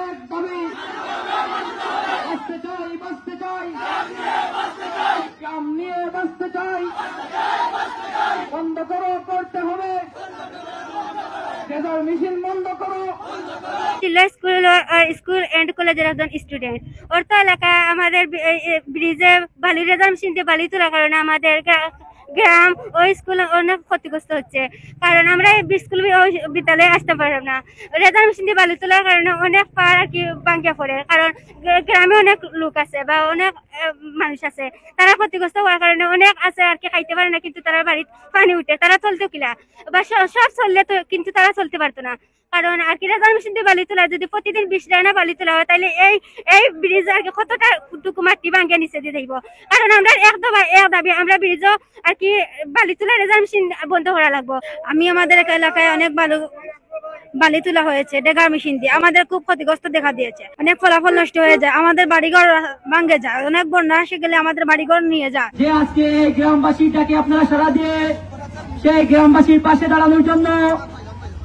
এক দাবি, বাঁচতে চাই, বাঁচতে চাই, গ্রাম নিয়ে বাঁচতে চাই, বন্ধ করো, করতে হবে, ট্রেজার মেশিন বন্ধ করো। স্কুল এন্ড কলেজের একজন স্টুডেন্ট। অর্থ এলাকা আমাদের ব্রিজে বালি রেজার মেশিন দিয়ে বালি তোলার কারণে আমাদের গ্রাম ও স্কুল অনেক ক্ষতিগ্রস্ত হচ্ছে, কারণ আমরা স্কুল বিদ্যালয়ে আসতে পারলাম না। রেজার মেশিন দিয়ে বালি তোলার কারণে অনেক পার আর কি ভাঙ্গিয়া পড়ে, কারণ গ্রামে অনেক লোক আছে বা অনেক মানুষ আছে, তারা ক্ষতিগ্রস্ত হওয়ার কারণে অনেক আছে আর কি খাইতে পারে না, কিন্তু তারা বাড়িতে পানি উঠে, তারা চলতে কিলা বা সব চললে তো, কিন্তু তারা চলতে পারতো না। কারণ আর কি রেজার মেশিন দিয়ে বালি তোলা, যদি প্রতিদিন 20 রানা বালি তোলা হয়, তাহলে এই ব্রিজ আর কি কতটা টুকু মাটি ভাঙ্গিয়ে নিচে দিয়ে দেখবো। কারণ আমরা এক দাবি আমরা ব্রিজও আর কি বালি তোলা রেজার মেশিন বন্ধ করা লাগবো। আমি আমাদের এলাকায় অনেক বালি তোলা হয়েছে ডেগার মেশিন দিয়ে, আমাদের খুব ক্ষতিগ্রস্ত দেখা দিয়েছে, অনেক ফলাফল নষ্ট হয়ে যায়, আমাদের বাড়িঘর ভাঙ্গে যায়, অনেক বন্যা আসে গেলে আমাদের বাড়িঘর নিয়ে যায়। যে আজকে এই গ্রামবাসীটাকে আপনারা সারা দিয়ে সেই গ্রামবাসীর পাশে দাঁড়ানোর জন্য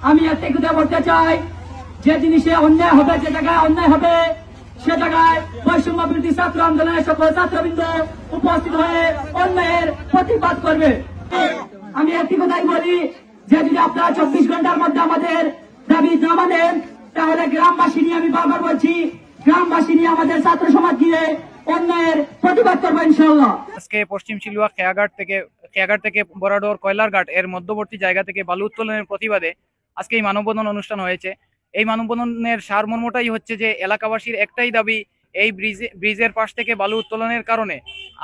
আমি একটা কথা বলতে চাই, যে জিনিসে অন্যায় হবে, যে জায়গায় অন্যায় হবে, সে জায়গায় বৈষম্য বিরোধী ছাত্র আন্দোলনের সকল ছাত্রবৃন্দ উপস্থিত হয়ে অন্যায়ের প্রতিবাদ করবে। আমি একটি কথাই বলি, যে যদি আপনারা 24 ঘন্টার মধ্যে আমাদের দাবি না মানেন, তাহলে গ্রামবাসী নিয়ে, আমি বারবার বলছি, গ্রামবাসী নিয়ে আমাদের ছাত্র সমাজ নিয়ে অন্যায়ের প্রতিবাদ করবো ইনশাআল্লাহ। আজকে পশ্চিম শিলুয়া খেয়াঘাট থেকে বরাডোর কয়লারঘাট এর মধ্যবর্তী জায়গা থেকে বালু উত্তোলনের প্রতিবাদে আজকে এই মানববন্ধন অনুষ্ঠান হয়েছে। এই মানববন্ধনের সারমর্মটাই হচ্ছে যে এলাকাবাসীর একটাই দাবি, এই ব্রিজের পাশ থেকে বালু উত্তোলনের কারণে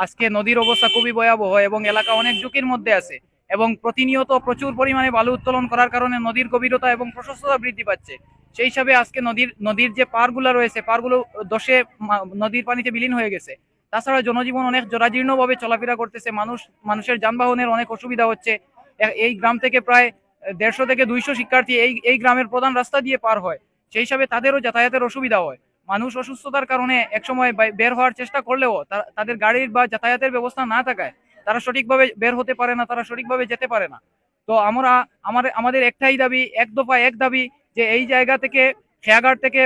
আজকে নদীর অবস্থা খুবই ভয়াবহ এবং এলাকা অনেক ঝুঁকির মধ্যে আছে, এবং প্রতিনিয়ত প্রচুর পরিমাণে বালু উত্তোলন করার কারণে নদীর গভীরতা এবং প্রশস্ততা বৃদ্ধি পাচ্ছে। সেই হিসাবে আজকে নদীর যে পাড়গুলো রয়েছে, পাড়গুলো দশে নদীর পানিতে বিলীন হয়ে গেছে। তাছাড়া জনজীবন অনেক জরাজীর্ণভাবে চলাফেরা করতেছে, মানুষের যানবাহনের অনেক অসুবিধা হচ্ছে। এই গ্রাম থেকে প্রায় 150 থেকে 200 শিক্ষার্থী এই গ্রামের প্রধান রাস্তা দিয়ে পার হয়, সেই হিসাবে তাদেরও যাতায়াতের অসুবিধা হয়। মানুষ অসুস্থতার কারণে একসময় বের হওয়ার চেষ্টা করলেও তাদের গাড়ির বা যাতায়াতের ব্যবস্থা না থাকায় তারা সঠিকভাবে বের হতে পারে না, তারা সঠিকভাবে যেতে পারে না। তো আমাদের একটাই দাবি, এক দফা এক দাবি, যে এই জায়গা থেকে খেয়াঘাট থেকে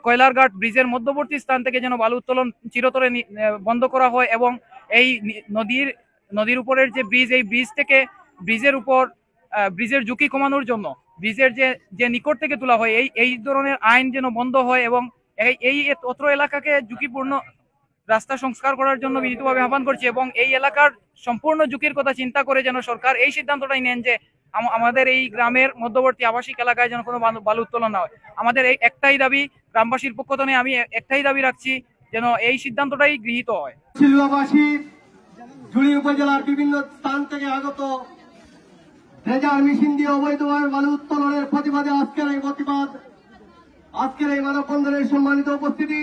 কয়লারঘাট ব্রিজের মধ্যবর্তী স্থান থেকে যেন বালু উত্তোলন চিরতরে বন্ধ করা হয়, এবং এই নদীর উপরের যে ব্রিজ, এই ব্রিজ থেকে ব্রিজের ঝুঁকি কমানোর জন্য ব্রিজের যে নিকট থেকে তোলা হয়, এই ধরনের আইন যেন বন্ধ হয়, এবং এই অত্র এলাকাকে ঝুঁকিপূর্ণ রাস্তা সংস্কার করার জন্য বিনীতভাবে আহ্বান করছি। এবং এই এলাকার সম্পূর্ণ ঝুঁকির কথা চিন্তা করে যেন সরকার এই সিদ্ধান্তটাই নেন যে আমাদের এই গ্রামের মধ্যবর্তী আবাসিক এলাকায় যেন কোনো বালু উত্তোলন না হয়। আমাদের এই একটাই দাবি, গ্রামবাসীর পক্ষ থেকে আমি একটাই দাবি রাখছি, যেন এই সিদ্ধান্তটাই গৃহীত হয়। শিলুয়াবাসী জুড়ি উপজেলার বিভিন্ন স্থান থেকে আগত রেজার মেশিন দিয়ে অবৈধভাবে বালু উত্তোলনের প্রতিবাদে আজকের এই মানববন্ধনের সম্মানিত উপস্থিতি।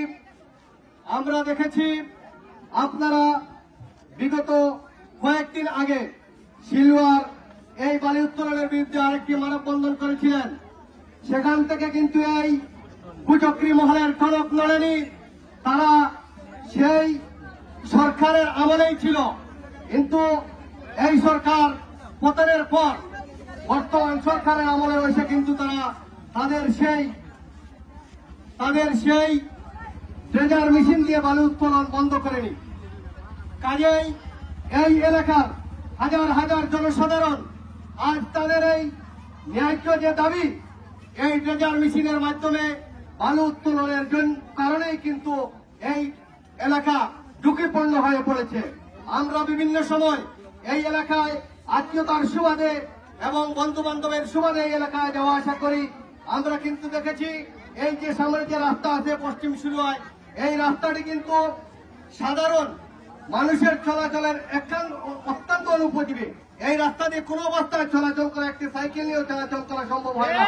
আমরা দেখেছি আপনারা বিগত কয়েকদিন আগে শিলুয়ার এই বালু উত্তোলনের বিরুদ্ধে আরেকটি মানববন্ধন করেছিলেন, সেখান থেকে কিন্তু এই কুচক্রী মহলের টনক নড়েনি, তারা সেই সরকারের আমলেই ছিল, কিন্তু এই সরকার পতনের পর বর্তমান সরকারের আমলে এসে কিন্তু তারা তাদের সেই ট্রেজার মেশিন দিয়ে বালু উত্তোলন বন্ধ করেনি। কাজেই এই এলাকার হাজার হাজার জনসাধারণ আজ তাদের এই ন্যায্য যে দাবি, এই ট্রেজার মেশিনের মাধ্যমে বালু উত্তোলনের কারণেই কিন্তু এই এলাকা ঝুঁকিপূর্ণ হয়ে পড়েছে। আমরা বিভিন্ন সময় এই এলাকায় আত্মীয়তার সুবাদে এবং বন্ধু বান্ধবের সুবাদে এই এলাকায় যাওয়া আসা করি। আমরা কিন্তু দেখেছি এই যে সামনে যে রাস্তা আছে পশ্চিম শিলুয়ায়, এই রাস্তাটি কিন্তু সাধারণ মানুষের চলাচলের অত্যন্ত অনুপযোগী। এই রাস্তা দিয়ে কোনো অবস্থায় চলাচল করা, একটি সাইকেল নিয়েও চলাচল করা সম্ভব হয় না।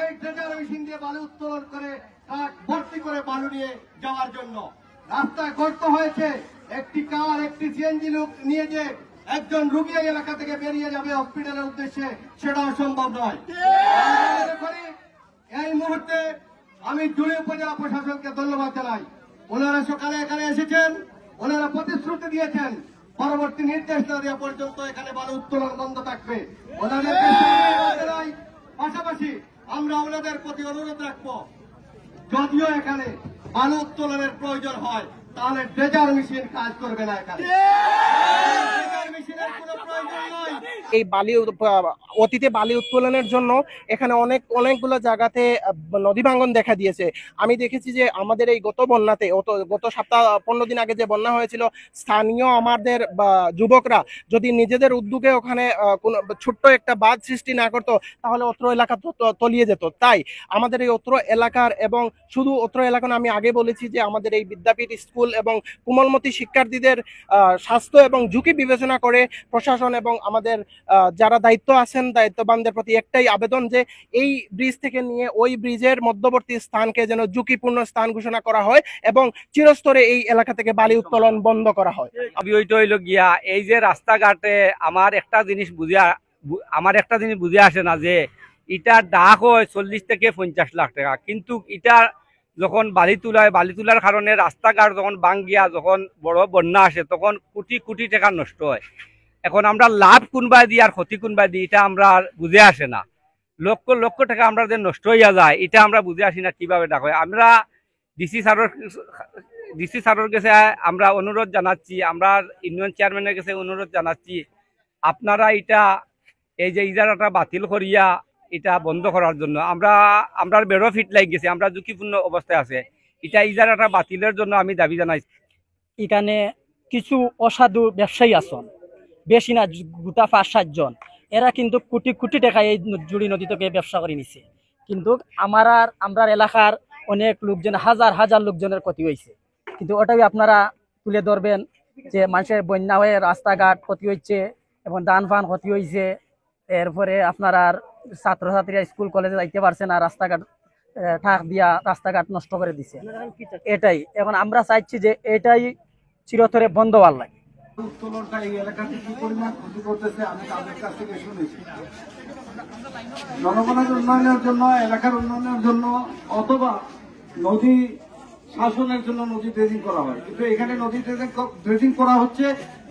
এই ট্রেজার মেশিন দিয়ে বালু উত্তোলন করে ট্রাক ভর্তি করে বালু নিয়ে যাওয়ার জন্য রাস্তায় গর্ত হয়েছে, একটি কার, একটি সিএনজি লোক নিয়ে যে একজন রুগী এই এলাকা থেকে বেরিয়ে যাবে হসপিটালের উদ্দেশ্যে, সেটাও সম্ভব নয়। এই মুহূর্তে আমি জুড়ি উপজেলা প্রশাসনকে ধন্যবাদ জানাই। ওনারা সকালে এখানে এসেছেন, ওনারা প্রতিশ্রুতি দিয়েছেন পরবর্তী নির্দেশ না দেওয়া পর্যন্ত এখানে বালু উত্তোলন বন্ধ থাকবে। ওনাদের পাশাপাশি আমরা ওনাদের প্রতি অনুরোধ রাখবো, যদিও এখানে বালু উত্তোলনের প্রয়োজন হয় তাহলে ড্রেজার মেশিন কাজ করবে না, এখানে ড্রেজার মেশিনের কোনো প্রয়োজন নয়। এই অতীতে বালি উত্তোলনের জন্য এখানে অনেকগুলো জায়গাতে নদী ভাঙ্গন দেখা দিয়েছে। আমি দেখেছি যে আমাদের এই গত বন্যাতে গত সপ্তাহ 15 দিন আগে যে বন্যা হয়েছিল, স্থানীয় আমাদের যুবকরা যদি নিজেদের উদ্যোগে ওখানে কোনো ছোট্ট একটা বাঁধ সৃষ্টি না করতো তাহলে অত্র এলাকা তলিয়ে যেত। তাই আমাদের এই অত্র এলাকার, এবং শুধু অত্র এলাকা না, আমি আগে বলেছি যে আমাদের এই বিদ্যাপীঠ স্কুল এবং কোমলমতি শিক্ষার্থীদের স্বাস্থ্য এবং ঝুঁকি বিবেচনা করে প্রশাসন এবং আমাদের যারা দায়িত্ব আছেন, দায়িত্ববানদের প্রতি একটাই আবেদন যে এই ব্রিজ থেকে নিয়ে ওই ব্রিজের মধ্যবর্তী স্থানকে যেন ঝুঁকিপূর্ণ স্থান ঘোষণা করা হয় এবং চিরস্তরে এই এলাকা থেকে বালি উত্তোলন বন্ধ করা হয়। ওইটা হইল গিয়া এই যে রাস্তাঘাটে আমার একটা জিনিস বুঝে আসে না যে এটা ডাক হয় 40 থেকে 50 লাখ টাকা, কিন্তু এটা যখন বালি তোলার কারণে রাস্তাঘাট যখন ভাঙ্গিয়া যখন বড় বন্যা আসে তখন কোটি কোটি টাকা নষ্ট হয়। এখন আমরা লাভ কোনবাই দিই আর ক্ষতি কোনবাই দিই এটা আমরা বুঝে আসে না। লক্ষ লক্ষ টাকা আমরা যে নষ্ট হইয়া যায় এটা আমরা বুঝে আসি না কিভাবে ডাক হয়। আমরা ডিসি স্যারের কাছে আমরা অনুরোধ জানাচ্ছি, আমরা ইউনিয়ন চেয়ারম্যানের কাছে অনুরোধ জানাচ্ছি, আপনারা এই যে ইজারাটা বাতিল করিয়া এটা বন্ধ করার জন্য। আমরা বেরো ফিট লাগি গেছে, আমরা ঝুঁকিপূর্ণ অবস্থায় আছে, এটা ইজারাটা বাতিলের জন্য আমি দাবি জানাইছি। এখানে কিছু অসাধু ব্যবসায়ী আছেন, বেশি না, গোটা 5-7 জন, এরা কিন্তু কোটি কোটি টাকা এই জুড়ি নদী থেকে ব্যবসা করে নিছে। কিন্তু আমরা এলাকার অনেক লোকজন, হাজার হাজার লোকজনের ক্ষতি হয়েছে। কিন্তু ওটাই আপনারা তুলে ধরবেন যে মানুষের বন্যা হয়ে রাস্তাঘাট ক্ষতি হচ্ছে এবং দান ফান ক্ষতি হয়েছে। এরপরে আপনারা ছাত্রছাত্রীরা স্কুল কলেজে যাইতে পারছে না, রাস্তাঘাট ঠাক দিয়া রাস্তাঘাট নষ্ট করে দিছে। এটাই এখন আমরা চাইছি যে এটাই চিরতরে বন্ধ হওয়ার লাগে। উত্তোলনটা এই এলাকাতে কি পরিমাণ ক্ষতি করতেছে আমি তাদের কাছ থেকে শুনেছি। জনগণের উন্নয়নের জন্য, এলাকার উন্নয়নের জন্য অথবা নদী শাসনের জন্য নদী ড্রেজিং করা হয়, কিন্তু এখানে নদী ড্রেজিং করা হচ্ছে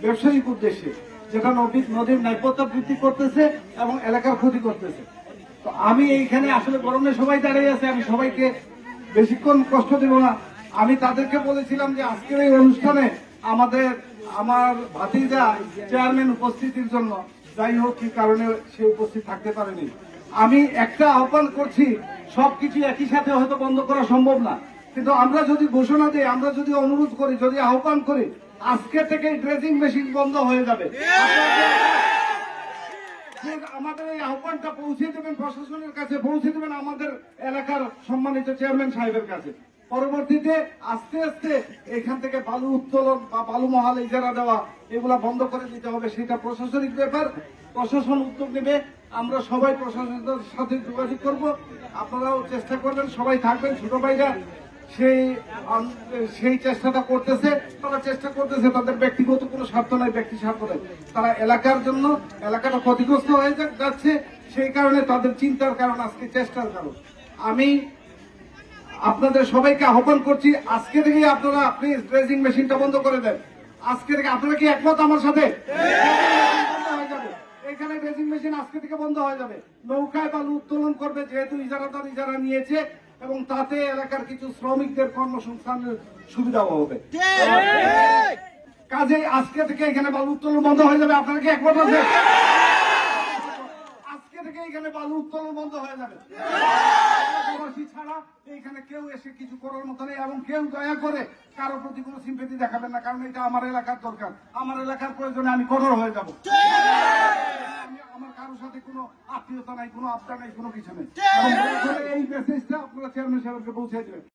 ব্যবসায়িক উদ্দেশ্যে, যেটা নদীর ন্যায্যতা বৃদ্ধি করতেছে এবং এলাকার ক্ষতি করতেছে। তো আমি এইখানে আসলে গরমে সবাই দাঁড়িয়ে আছে, আমি সবাইকে বেশিক্ষণ কষ্ট দেব না। আমি তাদেরকে বলেছিলাম যে আজকের এই অনুষ্ঠানে আমার ভাতিজা চেয়ারম্যান উপস্থিতির জন্য, যাই হোক কি কারণে সে উপস্থিত থাকতে পারেনি, আমি একটা আহ্বান করছি, সবকিছু একই সাথে হয়তো বন্ধ করা সম্ভব না, কিন্তু আমরা যদি ঘোষণা দিই, আমরা যদি অনুরোধ করি, যদি আহ্বান করি, আজকে থেকে ড্রেজিং মেশিন বন্ধ হয়ে যাবে। আমাদের এই আহ্বানটা পৌঁছে দেবেন প্রশাসনের কাছে, পৌঁছে দেবেন আমাদের এলাকার সম্মানিত চেয়ারম্যান সাহেবের কাছে। পরবর্তীতে আস্তে আস্তে এখান থেকে বালু উত্তোলন বা বালু মহাল ইজারা দেওয়া এগুলা বন্ধ করে দিতে হবে, সেটা প্রশাসনিক ব্যাপার, প্রশাসন উদ্যোগ নেবে। আমরা সবাই প্রশাসনের সাথে যোগাযোগ করব, আপনারাও চেষ্টা করবেন, সবাই থাকবেন। ছোট ভাইরা সেই চেষ্টাটা করতেছে, তারা চেষ্টা করতেছে, তাদের ব্যক্তিগত কোনো স্বার্থ নাই, ব্যক্তি স্বার্থ নাই, তারা এলাকার জন্য, এলাকাটা ক্ষতিগ্রস্ত হয়ে যাচ্ছে, সেই কারণে তাদের চিন্তার কারণ, আজকে চেষ্টার কারণ। আমি আপনাদের সবাইকে আহ্বান করছি, আজকে থেকেই আপনারা প্লিজ ড্রেজিং মেশিনটা বন্ধ করে দেন। আজকে থেকে আপনারা কি একমত আমার সাথে? এখানে ড্রেজিং মেশিন আজকে থেকে বন্ধ হয়ে যাবে। নৌকায় বালু উত্তোলন করবে, যেহেতু ইজারাদার ইজারা নিয়েছে, এবং তাতে এলাকার কিছু শ্রমিকদের কর্মসংস্থানের সুবিধাও হবে। কাজেই আজকে থেকে এখানে বালু উত্তোলন বন্ধ হয়ে যাবে। আপনারা কি একমত আছেন? আজকে থেকে এখানে বালু উত্তোলন বন্ধ হয়ে যাবে। ছাড়া এখানে কেউ এসে কিছু করার মতো নেই, এবং কেউ দয়া করে কারোর প্রতি কোনো সিম্পেথি দেখাবেন না, কারণ এটা আমার এলাকার দরকার, আমার এলাকার প্রয়োজনে আমি কঠোর হয়ে যাব। আমার কারোর সাথে কোনো আত্মীয়তা নাই, কোনো আবদার নাই, কোনো কিছু নেই। এই মেসেজটা আপনারা চেয়ারম্যান সাহেবকে পৌঁছে দেবেন।